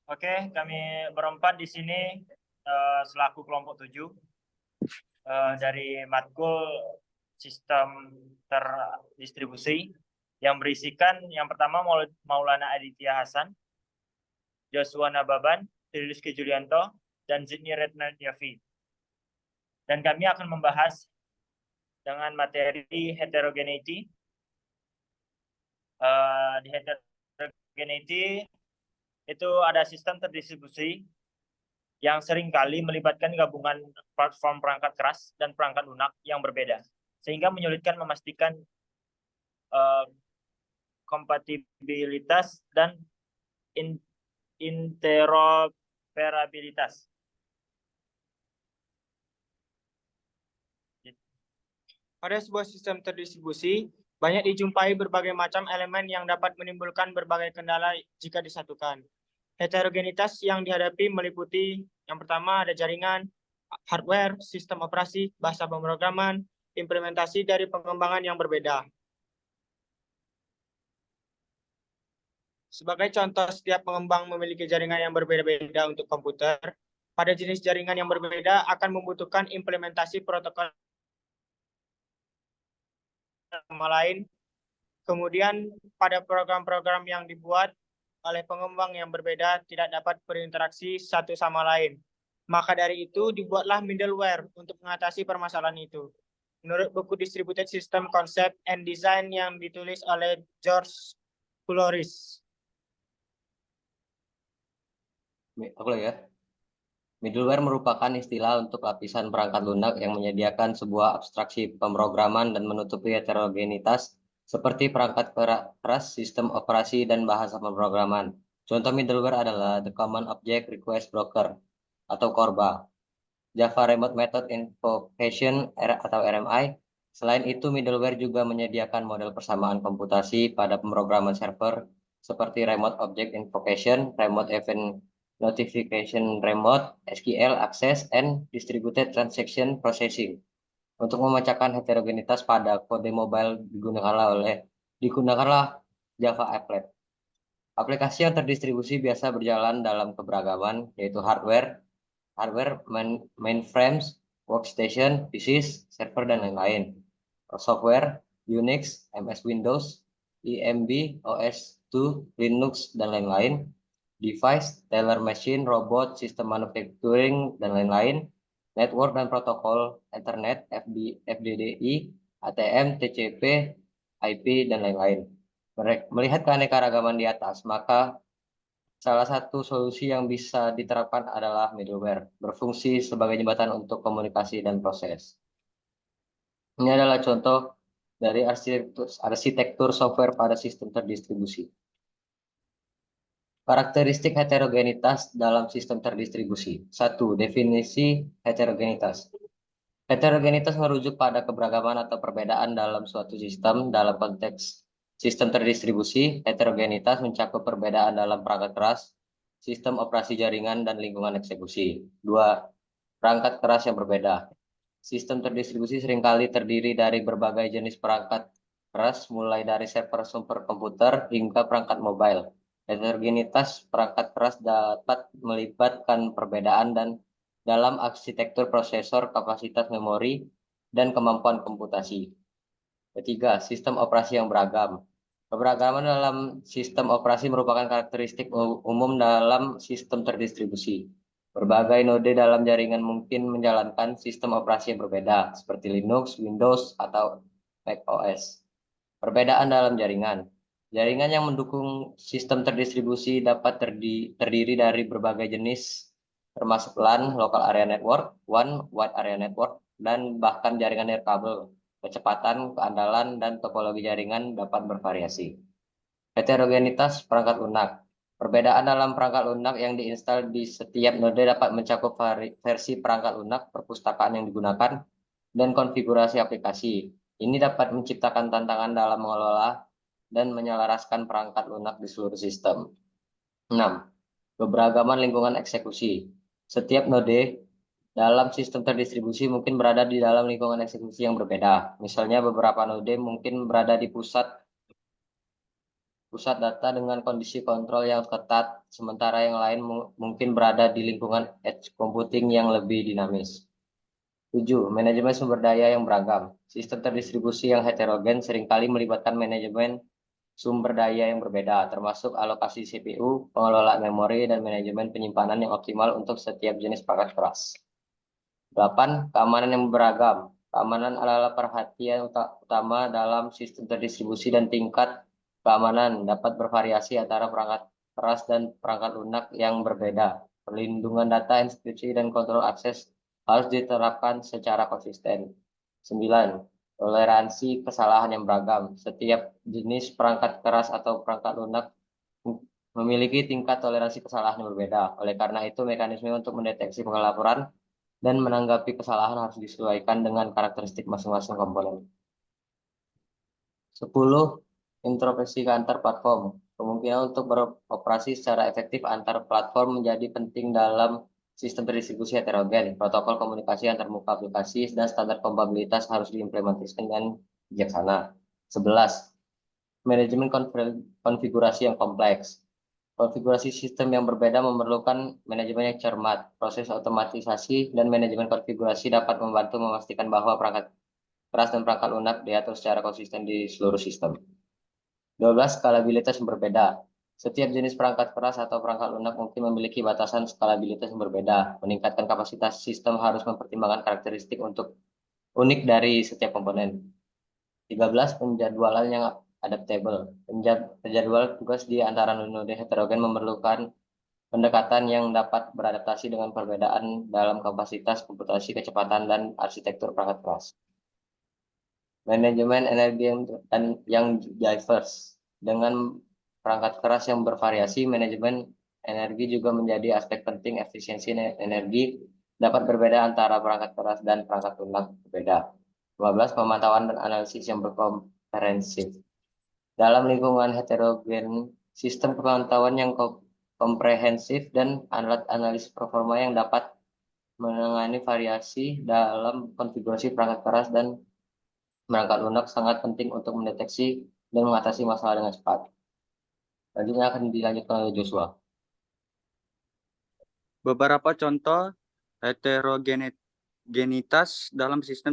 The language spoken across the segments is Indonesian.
Oke, kami berempat di sini selaku kelompok 7 dari matkul sistem terdistribusi yang berisikan yang pertama Maulana Aditya Hasan, Joshua Nababan, Rizky Julianto, dan Zidni Retnayafi. Dan kami akan membahas dengan materi heterogeneity. Di heterogeneity itu ada sistem terdistribusi yang seringkali melibatkan gabungan platform perangkat keras dan perangkat lunak yang berbeda, sehingga menyulitkan memastikan kompatibilitas dan interoperabilitas. Pada sebuah sistem terdistribusi, banyak dijumpai berbagai macam elemen yang dapat menimbulkan berbagai kendala jika disatukan. Heterogenitas yang dihadapi meliputi yang pertama ada jaringan, hardware, sistem operasi, bahasa pemrograman, implementasi dari pengembangan yang berbeda. Sebagai contoh, setiap pengembang memiliki jaringan yang berbeda-beda untuk komputer. Pada jenis jaringan yang berbeda akan membutuhkan implementasi protokol sama lain. Kemudian pada program-program yang dibuat oleh pengembang yang berbeda tidak dapat berinteraksi satu sama lain. Maka dari itu dibuatlah middleware untuk mengatasi permasalahan itu. Menurut buku Distributed System Concept and Design yang ditulis oleh George Coulouris. Aku lagi ya. Middleware merupakan istilah untuk lapisan perangkat lunak yang menyediakan sebuah abstraksi pemrograman dan menutupi heterogenitas seperti perangkat keras, sistem operasi, dan bahasa pemrograman. Contoh middleware adalah the Common Object Request Broker atau CORBA, Java Remote Method Invocation atau RMI. Selain itu, middleware juga menyediakan model persamaan komputasi pada pemrograman server seperti Remote Object Invocation, Remote Event Notification Remote, SQL Access, and Distributed Transaction Processing. Untuk memecahkan heterogenitas pada kode mobile digunakanlah Java Applet. Aplikasi yang terdistribusi biasa berjalan dalam keberagaman, yaitu hardware, mainframes, workstation, PCs, server, dan lain-lain. Software, Unix, MS Windows, EMB, OS2, Linux, dan lain-lain. Device, teller machine, robot, sistem manufacturing, dan lain-lain. Network dan protokol, Ethernet, FDDI, ATM, TCP, IP, dan lain-lain. Melihat keanekaragaman di atas, maka salah satu solusi yang bisa diterapkan adalah middleware, berfungsi sebagai jembatan untuk komunikasi dan proses. Ini adalah contoh dari arsitektur software pada sistem terdistribusi. Karakteristik heterogenitas dalam sistem terdistribusi. 1. Definisi heterogenitas. Heterogenitas merujuk pada keberagaman atau perbedaan dalam suatu sistem. Dalam konteks sistem terdistribusi, heterogenitas mencakup perbedaan dalam perangkat keras, sistem operasi jaringan, dan lingkungan eksekusi. 2. Perangkat keras yang berbeda. Sistem terdistribusi seringkali terdiri dari berbagai jenis perangkat keras, mulai dari server sumber komputer hingga perangkat mobile. Heterogenitas perangkat keras dapat melibatkan perbedaan dan dalam arsitektur prosesor, kapasitas memori, dan kemampuan komputasi. Ketiga, sistem operasi yang beragam. Keberagaman dalam sistem operasi merupakan karakteristik umum dalam sistem terdistribusi. Berbagai node dalam jaringan mungkin menjalankan sistem operasi yang berbeda, seperti Linux, Windows, atau macOS. Perbedaan dalam jaringan. Jaringan yang mendukung sistem terdistribusi dapat terdiri dari berbagai jenis, termasuk LAN, Local Area Network, WAN, Wide Area Network, dan bahkan jaringan nirkabel. Kecepatan, keandalan, dan topologi jaringan dapat bervariasi. Heterogenitas perangkat lunak. Perbedaan dalam perangkat lunak yang diinstal di setiap node dapat mencakup versi perangkat lunak, perpustakaan yang digunakan, dan konfigurasi aplikasi. Ini dapat menciptakan tantangan dalam mengelola dan menyelaraskan perangkat lunak di seluruh sistem. 6. Keberagaman lingkungan eksekusi. Setiap node dalam sistem terdistribusi mungkin berada di dalam lingkungan eksekusi yang berbeda. Misalnya beberapa node mungkin berada di pusat pusat data dengan kondisi kontrol yang ketat, sementara yang lain mungkin berada di lingkungan edge computing yang lebih dinamis. 7. Manajemen sumber daya yang beragam. Sistem terdistribusi yang heterogen seringkali melibatkan manajemen sumber daya yang berbeda, termasuk alokasi CPU, pengelolaan memori, dan manajemen penyimpanan yang optimal untuk setiap jenis perangkat keras. 8. Keamanan yang beragam. Keamanan adalah perhatian utama dalam sistem terdistribusi dan tingkat keamanan dapat bervariasi antara perangkat keras dan perangkat lunak yang berbeda. Perlindungan data, inskripsi, dan kontrol akses harus diterapkan secara konsisten. 9. Toleransi kesalahan yang beragam. Setiap jenis perangkat keras atau perangkat lunak memiliki tingkat toleransi kesalahan yang berbeda. Oleh karena itu, mekanisme untuk mendeteksi pengelaporan dan menanggapi kesalahan harus disesuaikan dengan karakteristik masing-masing komponen. 10. Interoperasi antar platform. Kemungkinan untuk beroperasi secara efektif antar platform menjadi penting dalam sistem terdistribusi heterogen. Protokol komunikasi antarmuka aplikasi dan standar kompatibilitas harus diimplementasikan dengan bijaksana. 11. Manajemen konfigurasi yang kompleks. Konfigurasi sistem yang berbeda memerlukan manajemen yang cermat. Proses otomatisasi dan manajemen konfigurasi dapat membantu memastikan bahwa perangkat keras dan perangkat lunak diatur secara konsisten di seluruh sistem. 12. Skalabilitas yang berbeda. Setiap jenis perangkat keras atau perangkat lunak mungkin memiliki batasan skalabilitas yang berbeda. Meningkatkan kapasitas sistem harus mempertimbangkan karakteristik untuk unik dari setiap komponen. 13. Penjadwalan yang adaptable. Penjadwalan tugas di antara node heterogen memerlukan pendekatan yang dapat beradaptasi dengan perbedaan dalam kapasitas komputasi, kecepatan, dan arsitektur perangkat keras. Manajemen energi yang diverse. Dengan perangkat keras yang bervariasi, manajemen energi juga menjadi aspek penting. Efisiensi energi dapat berbeda antara perangkat keras dan perangkat lunak berbeda. 15. Pemantauan dan analisis yang berkomprehensif. Dalam lingkungan heterogen, sistem pemantauan yang komprehensif dan alat analisis performa yang dapat menangani variasi dalam konfigurasi perangkat keras dan perangkat lunak sangat penting untuk mendeteksi dan mengatasi masalah dengan cepat. Selanjutnya akan dilanjutkan oleh Joshua. Beberapa contoh heterogenitas dalam sistem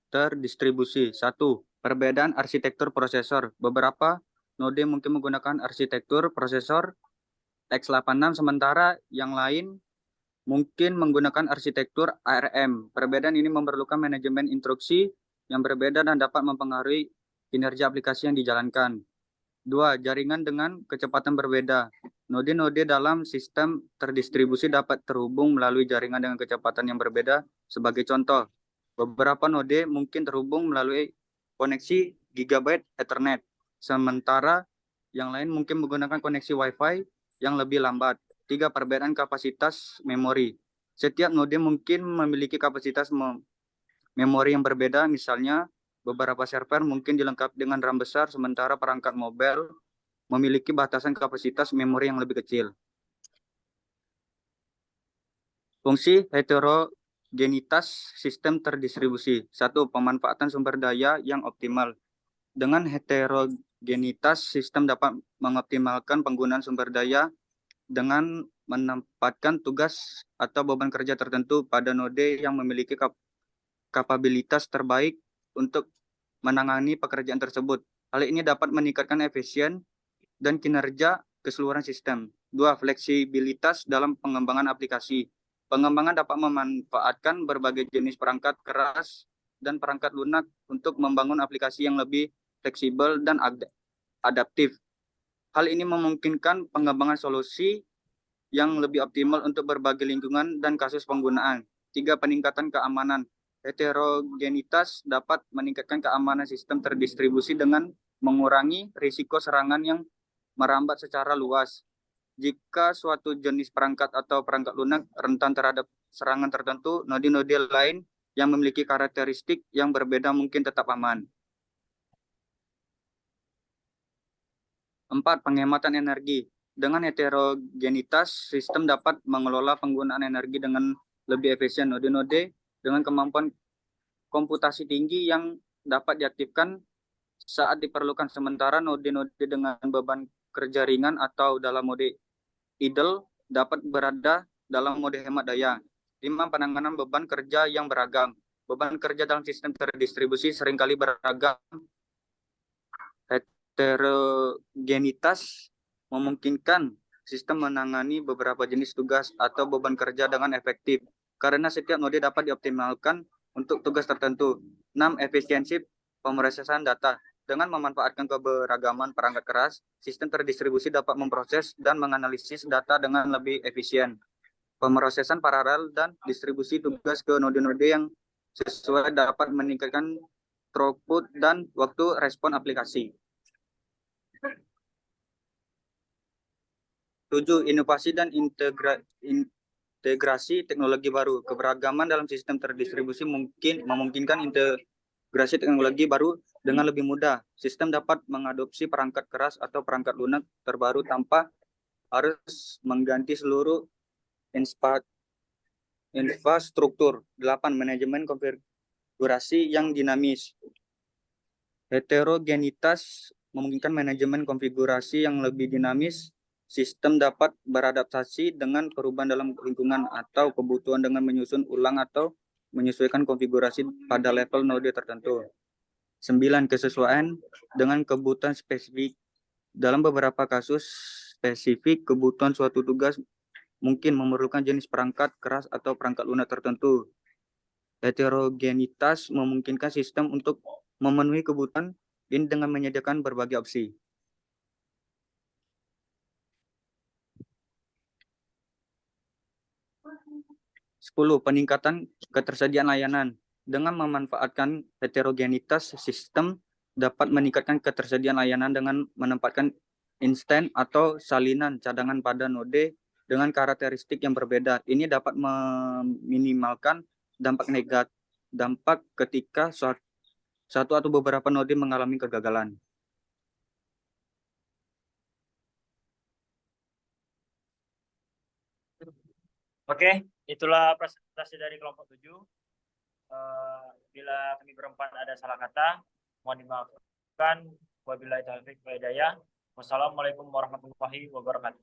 terdistribusi. 1. Perbedaan arsitektur prosesor. Beberapa node mungkin menggunakan arsitektur prosesor x86, sementara yang lain mungkin menggunakan arsitektur ARM. Perbedaan ini memerlukan manajemen instruksi yang berbeda dan dapat mempengaruhi kinerja aplikasi yang dijalankan. 2. Jaringan dengan kecepatan berbeda. Node-node dalam sistem terdistribusi dapat terhubung melalui jaringan dengan kecepatan yang berbeda. Sebagai contoh, beberapa node mungkin terhubung melalui koneksi Gigabit Ethernet, sementara yang lain mungkin menggunakan koneksi Wi-Fi yang lebih lambat. 3. Perbedaan kapasitas memori. Setiap node mungkin memiliki kapasitas memori yang berbeda, misalnya beberapa server mungkin dilengkapi dengan RAM besar, sementara perangkat mobile memiliki batasan kapasitas memori yang lebih kecil. Fungsi heterogenitas sistem terdistribusi. 1. Pemanfaatan sumber daya yang optimal. Dengan heterogenitas, sistem dapat mengoptimalkan penggunaan sumber daya dengan menempatkan tugas atau beban kerja tertentu pada node yang memiliki kapabilitas terbaik untuk menangani pekerjaan tersebut. Hal ini dapat meningkatkan efisien dan kinerja keseluruhan sistem. 2. Fleksibilitas dalam pengembangan aplikasi. Pengembangan dapat memanfaatkan berbagai jenis perangkat keras dan perangkat lunak untuk membangun aplikasi yang lebih fleksibel dan adaptif. Hal ini memungkinkan pengembangan solusi yang lebih optimal untuk berbagai lingkungan dan kasus penggunaan. 3. Peningkatan keamanan. Heterogenitas dapat meningkatkan keamanan sistem terdistribusi dengan mengurangi risiko serangan yang merambat secara luas. Jika suatu jenis perangkat atau perangkat lunak rentan terhadap serangan tertentu, node-node lain yang memiliki karakteristik yang berbeda mungkin tetap aman. 4. Penghematan energi. Dengan heterogenitas, sistem dapat mengelola penggunaan energi dengan lebih efisien. Node-node dengan kemampuan komputasi tinggi yang dapat diaktifkan saat diperlukan. Sementara node-node dengan beban kerja ringan atau dalam mode idle dapat berada dalam mode hemat daya. 5. Penanganan beban kerja yang beragam. Beban kerja dalam sistem terdistribusi seringkali beragam. Heterogenitas memungkinkan sistem menangani beberapa jenis tugas atau beban kerja dengan efektif, karena setiap node dapat dioptimalkan untuk tugas tertentu. 6. Efisiensi pemrosesan data. Dengan memanfaatkan keberagaman perangkat keras, sistem terdistribusi dapat memproses dan menganalisis data dengan lebih efisien. Pemrosesan paralel dan distribusi tugas ke node-node yang sesuai dapat meningkatkan throughput dan waktu respon aplikasi. 7. Inovasi dan integrasi teknologi baru. Keberagaman dalam sistem terdistribusi memungkinkan integrasi teknologi baru dengan lebih mudah. Sistem dapat mengadopsi perangkat keras atau perangkat lunak terbaru tanpa harus mengganti seluruh infrastruktur. 8. Manajemen konfigurasi yang dinamis. Heterogenitas memungkinkan manajemen konfigurasi yang lebih dinamis. Sistem dapat beradaptasi dengan perubahan dalam lingkungan atau kebutuhan dengan menyusun ulang atau menyesuaikan konfigurasi pada level node tertentu. 9. Kesesuaian dengan kebutuhan spesifik. Dalam beberapa kasus spesifik, kebutuhan suatu tugas mungkin memerlukan jenis perangkat keras atau perangkat lunak tertentu. Heterogenitas memungkinkan sistem untuk memenuhi kebutuhan ini dengan menyediakan berbagai opsi. Sepuluh, peningkatan ketersediaan layanan. Dengan memanfaatkan heterogenitas, sistem dapat meningkatkan ketersediaan layanan dengan menempatkan instan atau salinan cadangan pada node dengan karakteristik yang berbeda. Ini dapat meminimalkan dampak ketika satu atau beberapa node mengalami kegagalan. Oke, itulah presentasi dari kelompok 7. Bila kami berempat ada salah kata, mohon dimaafkan. Wabillahi taufiq wal hidayah. Wassalamualaikum warahmatullahi wabarakatuh.